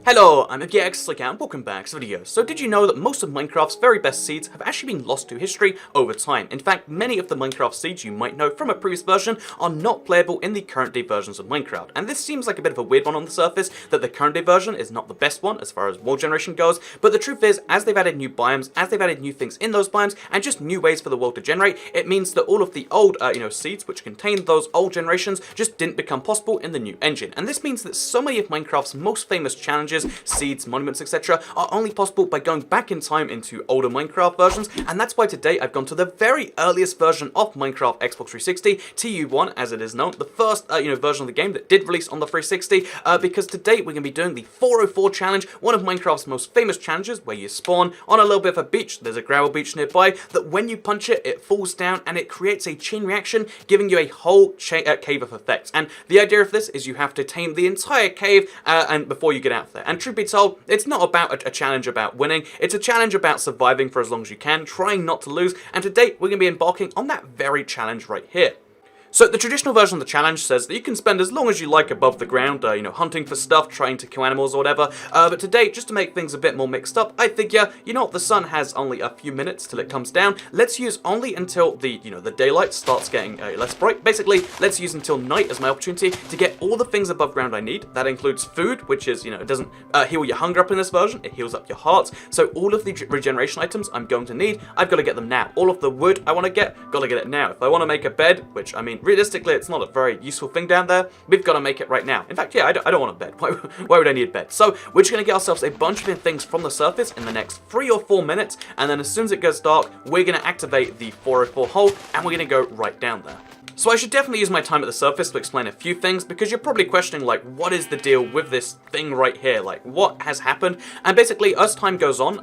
Hello, I'm Elgato and welcome back to the video. So did you know that most of Minecraft's very best seeds have actually been lost to history over time? In fact, many of the Minecraft seeds you might know from a previous version are not playable in the current day versions of Minecraft. And this seems like a bit of a weird one on the surface, that the current day version is not the best one as far as world generation goes, but the truth is, as they've added new biomes, as they've added new things in those biomes, and just new ways for the world to generate, it means that all of the old, seeds which contained those old generations just didn't become possible in the new engine. And this means that so many of Minecraft's most famous challenges, seeds, monuments, etc. are only possible by going back in time into older Minecraft versions, and that's why today I've gone to the very earliest version of Minecraft Xbox 360, TU1 as it is known, the first version of the game that did release on the 360, because today we're going to be doing the 404 challenge, one of Minecraft's most famous challenges, where you spawn on a little bit of a beach, there's a gravel beach nearby, that when you punch it, it falls down and it creates a chain reaction, giving you a whole cave of effects. And the idea of this is you have to tame the entire cave and before you get out there. And truth be told, it's not about a challenge about winning, it's a challenge about surviving for as long as you can, trying not to lose, and today we're going to be embarking on that very challenge right here. So the traditional version of the challenge says that you can spend as long as you like above the ground, hunting for stuff, trying to kill animals or whatever, but today, just to make things a bit more mixed up, I figure, the sun has only a few minutes till it comes down, let's use only until the daylight starts getting less bright. Basically, let's use until night as my opportunity to get all the things above ground I need. That includes food, which is, it doesn't heal your hunger up in this version, it heals up your heart, so all of the regeneration items I'm going to need, I've got to get them now. All of the wood I want to get, got to get it now. If I want to make a bed, which, realistically, it's not a very useful thing down there. We've got to make it right now. In fact, yeah, I don't want a bed. Why would I need a bed? So we're just going to get ourselves a bunch of things from the surface in the next 3 or 4 minutes, and then as soon as it goes dark, we're going to activate the 404 hole, and we're going to go right down there. So I should definitely use my time at the surface to explain a few things, because you're probably questioning, like, what is the deal with this thing right here? Like, what has happened? And basically, as time goes on,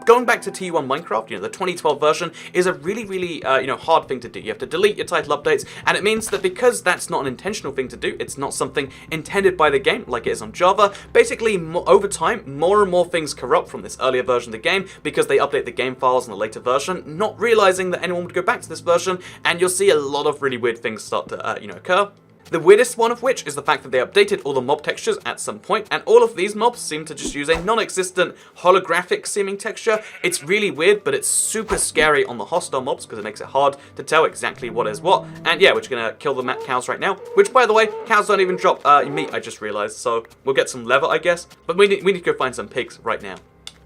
going back to TU1 Minecraft, the 2012 version, is a really, hard thing to do. You have to delete your title updates, and it means that because that's not an intentional thing to do, it's not something intended by the game, like it is on Java, basically, over time, more and more things corrupt from this earlier version of the game, because they update the game files in the later version, not realizing that anyone would go back to this version, and you'll see a lot of really weird things start to, occur. The weirdest one of which is the fact that they updated all the mob textures at some point, and all of these mobs seem to just use a non-existent holographic seeming texture. It's really weird, but it's super scary on the hostile mobs because it makes it hard to tell exactly what is what. And yeah, we're just gonna kill the cows right now, which, by the way, cows don't even drop meat, I just realized, so we'll get some leather, I guess. But we need to go find some pigs right now.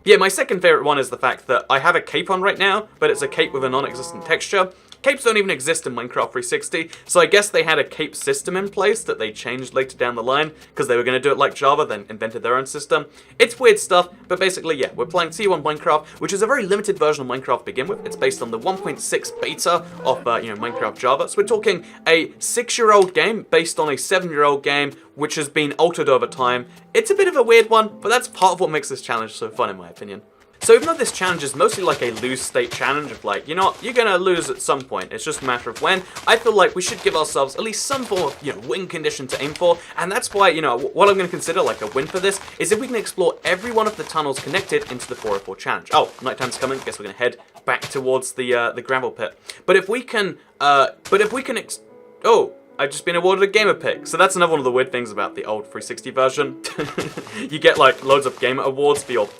Yeah, my second favorite one is the fact that I have a cape on right now, but it's a cape with a non-existent texture. Capes don't even exist in Minecraft 360, so I guess they had a cape system in place that they changed later down the line, because they were going to do it like Java, then invented their own system. It's weird stuff, but basically, yeah, we're playing TU1 Minecraft, which is a very limited version of Minecraft to begin with. It's based on the 1.6 beta of, Minecraft Java, so we're talking a 6-year-old game based on a 7-year-old game, which has been altered over time. It's a bit of a weird one, but that's part of what makes this challenge so fun, in my opinion. So even though this challenge is mostly like a lose state challenge of like, you're gonna lose at some point, it's just a matter of when, I feel like we should give ourselves at least some form of, win condition to aim for, and that's why, what I'm gonna consider like a win for this is if we can explore every one of the tunnels connected into the 404 challenge. Oh, nighttime's coming, guess we're gonna head back towards the gravel pit. But if we can, I've just been awarded a gamer pick. So that's another one of the weird things about the old 360 version. You get like loads of gamer awards for your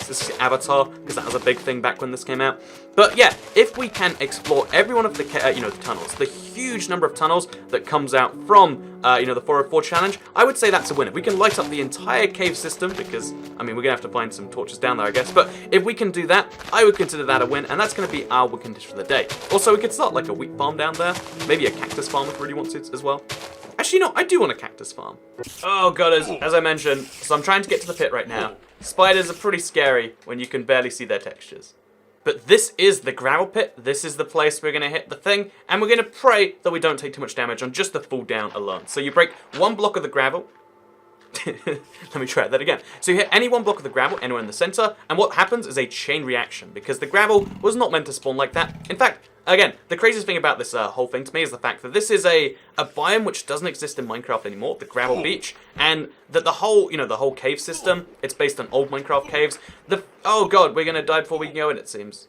avatar, because that was a big thing back when this came out. But yeah, if we can explore every one of the the tunnels, the huge number of tunnels that comes out from the 404 challenge, I would say that's a win. If we can light up the entire cave system, because we're gonna have to find some torches down there, I guess. But if we can do that, I would consider that a win, and that's gonna be our win condition for the day. Also, we could start like a wheat farm down there, maybe a cactus farm if we really want to as well. Actually, no, I do want a cactus farm. Oh god, as I mentioned, so I'm trying to get to the pit right now. Spiders are pretty scary when you can barely see their textures. But this is the gravel pit, this is the place we're going to hit the thing, and we're going to pray that we don't take too much damage on just the fall down alone. So you break one block of the gravel. Let me try that again. So you hit any one block of the gravel anywhere in the center, and what happens is a chain reaction, because the gravel was not meant to spawn like that. In fact, again, the craziest thing about this whole thing to me is the fact that this is a biome which doesn't exist in Minecraft anymore, the gravel beach, and that the whole, the whole cave system, it's based on old Minecraft caves. Oh god, we're gonna die before we can go in, it seems.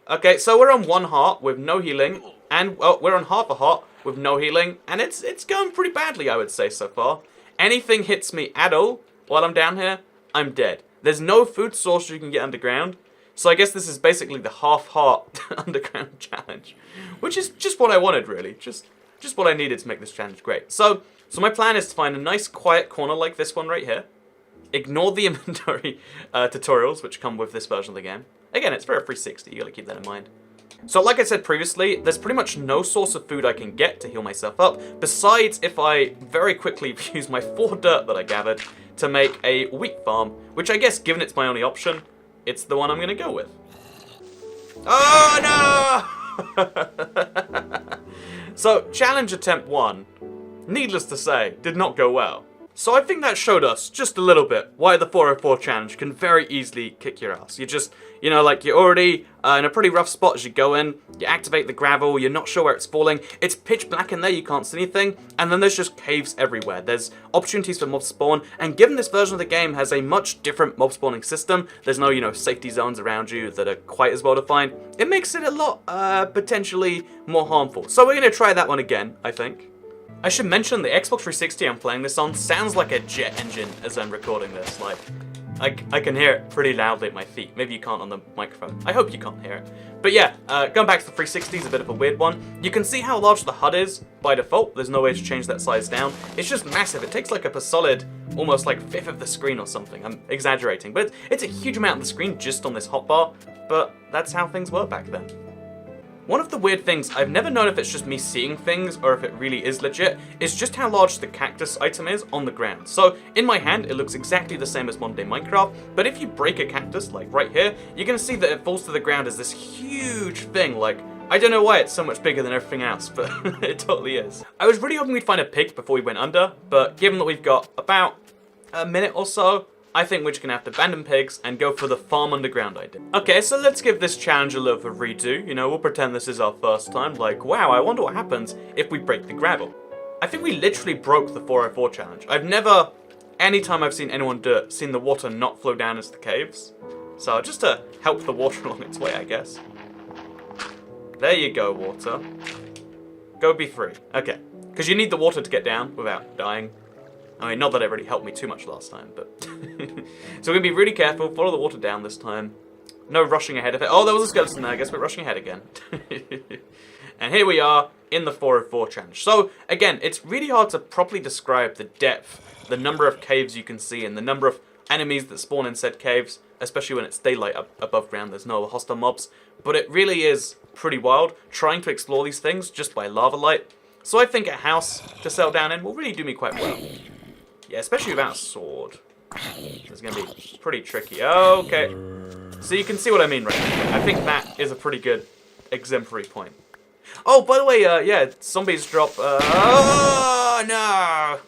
Okay, so we're on 1 heart with no healing, and we're on half a heart with no healing, and it's going pretty badly, I would say, so far. Anything hits me at all while I'm down here, I'm dead. There's no food source you can get underground. So I guess this is basically the half-heart underground challenge. Which is just what I wanted, really. Just what I needed to make this challenge great. So my plan is to find a nice quiet corner like this one right here. Ignore the inventory tutorials which come with this version of the game. Again, it's for a 360, you gotta keep that in mind. So like I said previously, there's pretty much no source of food I can get to heal myself up, besides if I very quickly use my 4 dirt that I gathered to make a wheat farm, which I guess, given it's my only option, it's the one I'm gonna go with. Oh no! So, challenge attempt 1, needless to say, did not go well. So I think that showed us, just a little bit, why the 404 challenge can very easily kick your ass. You just, you know, like, you're already in a pretty rough spot as you go in, you activate the gravel, you're not sure where it's falling, it's pitch black in there, you can't see anything, and then there's just caves everywhere. There's opportunities for mob spawn, and given this version of the game has a much different mob spawning system, there's no, you know, safety zones around you that are quite as well defined, it makes it a lot, potentially more harmful. So we're going to try that one again, I think. I should mention the Xbox 360 I'm playing this on sounds like a jet engine as I'm recording this. Like, I can hear it pretty loudly at my feet. Maybe you can't on the microphone. I hope you can't hear it. But yeah, going back to the 360 is a bit of a weird one. You can see how large the HUD is by default. There's no way to change that size down. It's just massive. It takes like up a solid, almost like 1/5 of the screen or something. I'm exaggerating, but it's a huge amount of the screen just on this hotbar. But that's how things were back then. One of the weird things, I've never known if it's just me seeing things or if it really is legit, is just how large the cactus item is on the ground. So, in my hand, it looks exactly the same as modern day Minecraft, but if you break a cactus, like right here, you're gonna see that it falls to the ground as this huge thing, like, I don't know why it's so much bigger than everything else, but it totally is. I was really hoping we'd find a pig before we went under, but given that we've got about a minute or so, I think we're just gonna have to abandon pigs and go for the farm underground idea. Okay, so let's give this challenge a little of a redo. You know, we'll pretend this is our first time. Like, wow, I wonder what happens if we break the gravel. I think we literally broke the 404 challenge. I've never, anytime I've seen anyone do it, seen the water not flow down into the caves. So just to help the water along its way, I guess. There you go, water. Go be free. Okay, because you need the water to get down without dying. I mean, not that it really helped me too much last time, but... So we're going to be really careful, follow the water down this time. No rushing ahead of it. Oh, there was a skeleton there, I guess we're rushing ahead again. And here we are in the 404 challenge. So, again, it's really hard to properly describe the depth, the number of caves you can see, and the number of enemies that spawn in said caves, especially when it's daylight up above ground, there's no hostile mobs. But it really is pretty wild, trying to explore these things just by lava light. So I think a house to settle down in will really do me quite well. Yeah, especially without a sword. It's going to be pretty tricky. Okay. So you can see what I mean right now. I think that is a pretty good exemplary point. Oh, by the way, yeah, zombies drop... oh, no!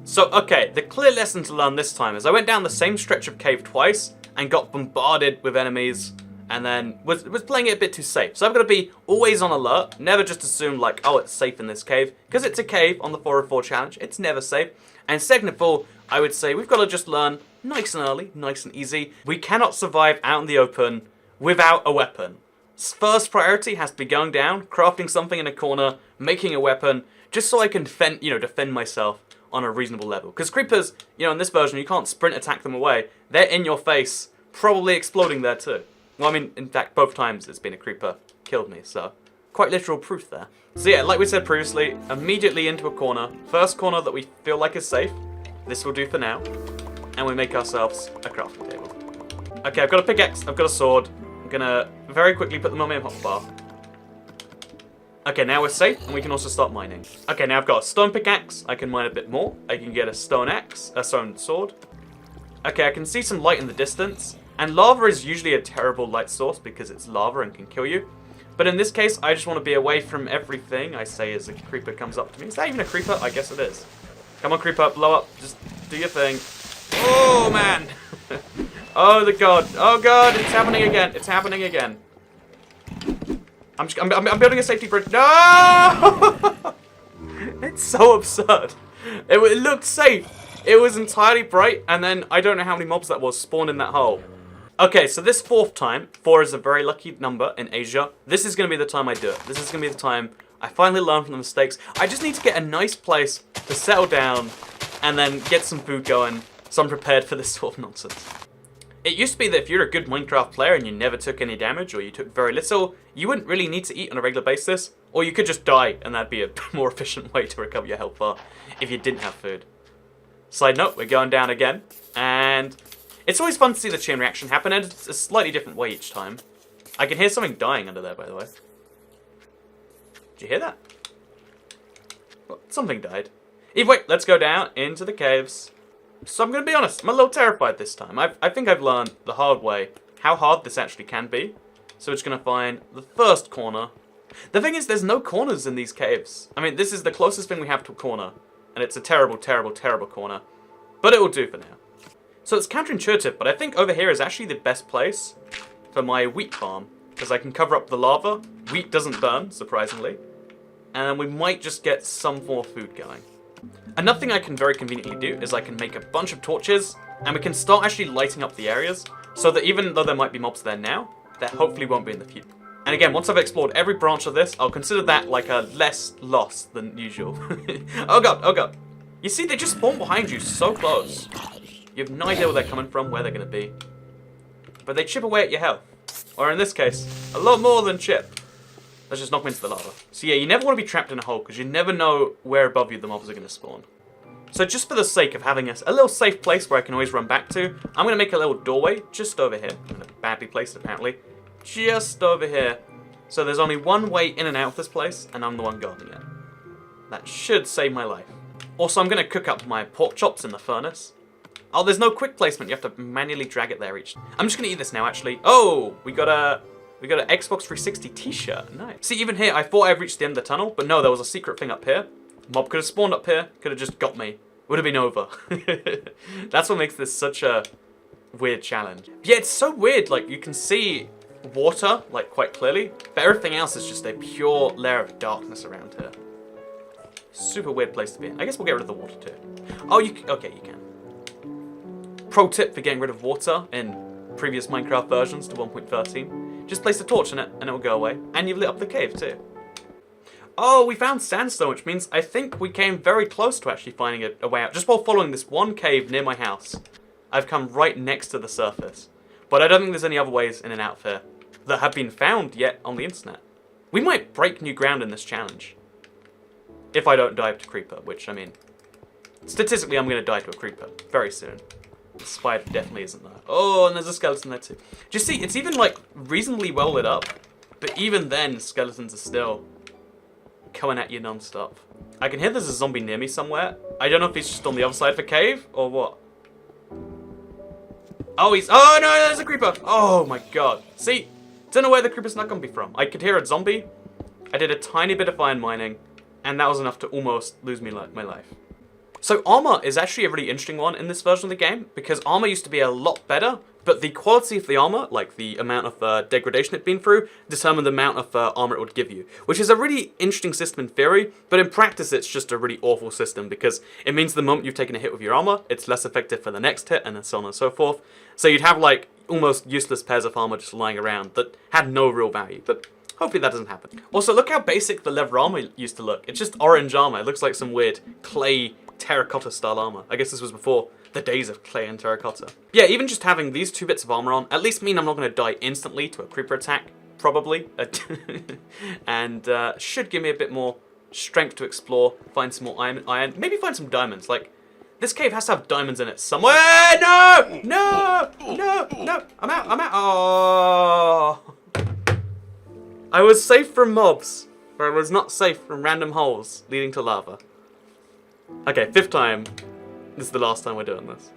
So, okay, the clear lesson to learn this time is I went down the same stretch of cave twice and got bombarded with enemies and then was playing it a bit too safe. So I've got to be always on alert, never just assume like, oh, it's safe in this cave. Because it's a cave on the 404 challenge, it's never safe. And second of all, I would say we've got to just learn nice and early, nice and easy. We cannot survive out in the open without a weapon. First priority has to be going down, crafting something in a corner, making a weapon, just so I can defend myself on a reasonable level. Because creepers, in this version, you can't sprint attack them away. They're in your face, probably exploding there too. Well, I mean, in fact, both times it's been a creeper killed me, so quite literal proof there. So yeah, like we said previously, immediately into a corner. First corner that we feel like is safe. This will do for now. And we make ourselves a crafting table. Okay, I've got a pickaxe, I've got a sword. I'm gonna very quickly put them on my hotbar. Okay, now we're safe, and we can also start mining. Okay, now I've got a stone pickaxe. I can mine a bit more. I can get a stone axe, a stone sword. Okay, I can see some light in the distance. And lava is usually a terrible light source because it's lava and can kill you. But in this case, I just want to be away from everything, I say as a creeper comes up to me. Is that even a creeper? I guess it is. Come on, creeper, blow up. Just do your thing. Oh, man. Oh, the god. Oh, god, it's happening again. It's happening again. I'm building a safety bridge. No! It's so absurd. It looked safe. It was entirely bright, and then I don't know how many mobs that was spawned in that hole. Okay, so this fourth time, 4 is a very lucky number in Asia. This is going to be the time I do it. This is going to be the time I finally learn from the mistakes. I just need to get a nice place to settle down and then get some food going So I'm prepared for this sort of nonsense. It used to be that if you're a good Minecraft player and you never took any damage or you took very little, you wouldn't really need to eat on a regular basis, or you could just die and that'd be a more efficient way to recover your health bar if you didn't have food. Side note, we're going down again, and it's always fun to see the chain reaction happen, and it's a slightly different way each time. I can hear something dying under there, by the way. Did you hear that? Well, something died. Either way, let's go down into the caves. So I'm going to be honest, I'm a little terrified this time. I think I've learned the hard way how hard this actually can be. So we're just going to find the first corner. The thing is, there's no corners in these caves. I mean, this is the closest thing we have to a corner. And it's a terrible, terrible, terrible corner. But it will do for now. So it's counterintuitive, but I think over here is actually the best place for my wheat farm. Because I can cover up the lava. Wheat doesn't burn, surprisingly. And we might just get some more food going. Another thing I can very conveniently do is I can make a bunch of torches, and we can start actually lighting up the areas, so that even though there might be mobs there now, there hopefully won't be in the future. And again, once I've explored every branch of this, I'll consider that like a less loss than usual. Oh god, oh god. You see, they just spawn behind you so close. You have no idea where they're coming from, where they're going to be. But they chip away at your health. Or in this case, a lot more than chip. Let's just knock them into the lava. So yeah, you never want to be trapped in a hole, because you never know where above you the mobs are going to spawn. So just for the sake of having a little safe place where I can always run back to, I'm going to make a little doorway just over here. I'm going to badly place it, apparently. Just over here. So there's only one way in and out of this place, and I'm the one guarding it. That should save my life. Also, I'm going to cook up my pork chops in the furnace. Oh, there's no quick placement. You have to manually drag it there each. I'm just going to eat this now, actually. Oh, we got an Xbox 360 t-shirt. Nice. See, even here, I thought I'd reached the end of the tunnel, but no, there was a secret thing up here. Mob could have spawned up here, could have just got me. Would have been over. That's what makes this such a weird challenge. Yeah, it's so weird. Like, you can see water, like, quite clearly, but everything else is just a pure layer of darkness around here. Super weird place to be in. I guess we'll get rid of the water, too. Oh, okay, you can. Pro tip for getting rid of water in previous Minecraft versions to 1.13. Just place a torch in it, and it will go away. And you've lit up the cave, too. Oh, we found sandstone, which means I think we came very close to actually finding a way out. Just while following this one cave near my house, I've come right next to the surface. But I don't think there's any other ways in and out of here that have been found yet on the internet. We might break new ground in this challenge. If I don't die to creeper, which, I mean, statistically I'm going to die to a creeper very soon. The spider definitely isn't there. Oh, and there's a skeleton there too. Just see, it's even like reasonably well lit up. But even then, skeletons are still coming at you non-stop. I can hear there's a zombie near me somewhere. I don't know if he's just on the other side of the cave or what. Oh, oh no, there's a creeper. Oh my god. See, don't know where the creeper's not gonna be from. I could hear a zombie. I did a tiny bit of iron mining, and that was enough to almost lose me my life. So armor is actually a really interesting one in this version of the game, because armor used to be a lot better, but the quality of the armor, like the amount of degradation it'd been through, determined the amount of armor it would give you. Which is a really interesting system in theory, but in practice it's just a really awful system, because it means the moment you've taken a hit with your armor, it's less effective for the next hit, and so on and so forth. So you'd have like almost useless pairs of armor just lying around that had no real value, but hopefully that doesn't happen. Also, look how basic the leather armor used to look. It's just orange armor. It looks like some weird clay terracotta style armor. I guess this was before the days of clay and terracotta. Yeah, even just having these two bits of armor on at least mean I'm not going to die instantly to a creeper attack, probably. And should give me a bit more strength to explore, find some more iron, maybe find some diamonds. Like, this cave has to have diamonds in it somewhere. No! No! No! No! I'm out! I'm out! Oh! I was safe from mobs, but I was not safe from random holes leading to lava. Okay, 5th time. This is the last time we're doing this.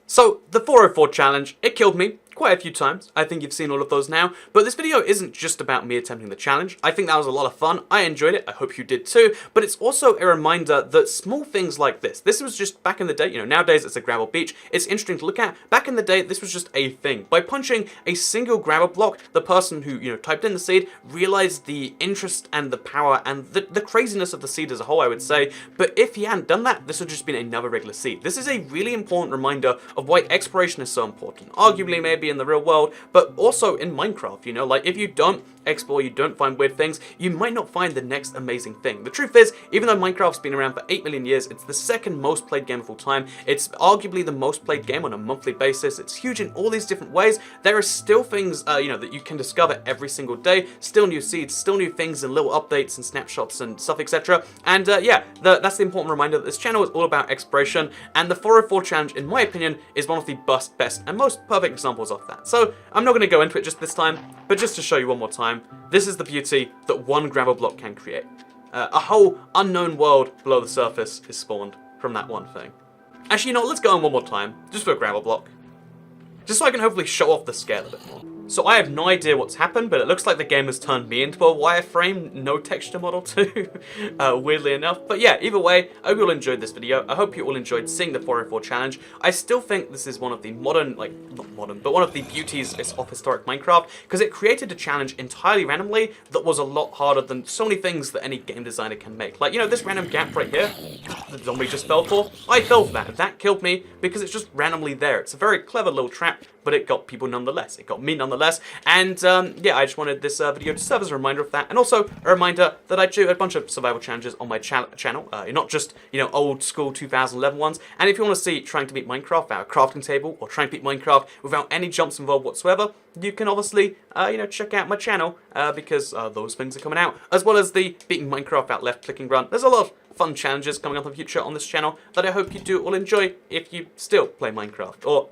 So, the 404 challenge, it killed me quite a few times. I think you've seen all of those now. But this video isn't just about me attempting the challenge. I think that was a lot of fun. I enjoyed it. I hope you did too. But it's also a reminder that small things like this was just back in the day. You know, nowadays it's a gravel beach. It's interesting to look at. Back in the day, this was just a thing. By punching a single gravel block, the person who, you know, typed in the seed realized the interest and the power and the craziness of the seed as a whole, I would say. But if he hadn't done that, this would just been another regular seed. This is a really important reminder of why exploration is so important. Arguably, maybe in the real world, but also in Minecraft, you know, like if you don't explore, you don't find weird things, you might not find the next amazing thing. The truth is, even though Minecraft's been around for 8 million years, it's the second most played game of all time. It's arguably the most played game on a monthly basis. It's huge in all these different ways. There are still things, that you can discover every single day. Still new seeds, still new things and little updates and snapshots and stuff, etc. And that's the important reminder that this channel is all about exploration, and the 404 challenge, in my opinion, is one of the best and most perfect examples of that. So I'm not going to go into it just this time, but just to show you one more time, this is the beauty that one gravel block can create. A whole unknown world below the surface is spawned from that one thing. Actually, let's go on one more time, just for a gravel block. Just so I can hopefully show off the scale a bit more. So I have no idea what's happened, but it looks like the game has turned me into a wireframe, no texture model too, weirdly enough. But yeah, either way, I hope you all enjoyed this video. I hope you all enjoyed seeing the 404 challenge. I still think this is one of the modern, not modern, but one of the beauties of historic Minecraft, because it created a challenge entirely randomly that was a lot harder than so many things that any game designer can make. Like, this random gap right here, the zombie just fell for. I fell for that. That killed me because it's just randomly there. It's a very clever little trap, but it got people nonetheless. It got me nonetheless. And yeah, I just wanted this video to serve as a reminder of that, and also a reminder that I do a bunch of survival challenges on my channel, not just old school 2011 ones. And if you want to see trying to beat Minecraft without a crafting table, or trying to beat Minecraft without any jumps involved whatsoever, you can obviously check out my channel because those things are coming out, as well as the beating Minecraft without left clicking run. There's a lot of fun challenges coming up in the future on this channel that I hope you do all enjoy if you still play Minecraft. Or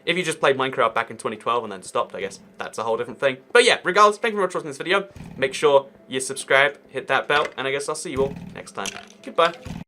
if you just played Minecraft back in 2012 and then stopped, I guess that's a whole different thing. But yeah, regardless, thank you very much for watching this video. Make sure you subscribe, hit that bell, and I guess I'll see you all next time. Goodbye.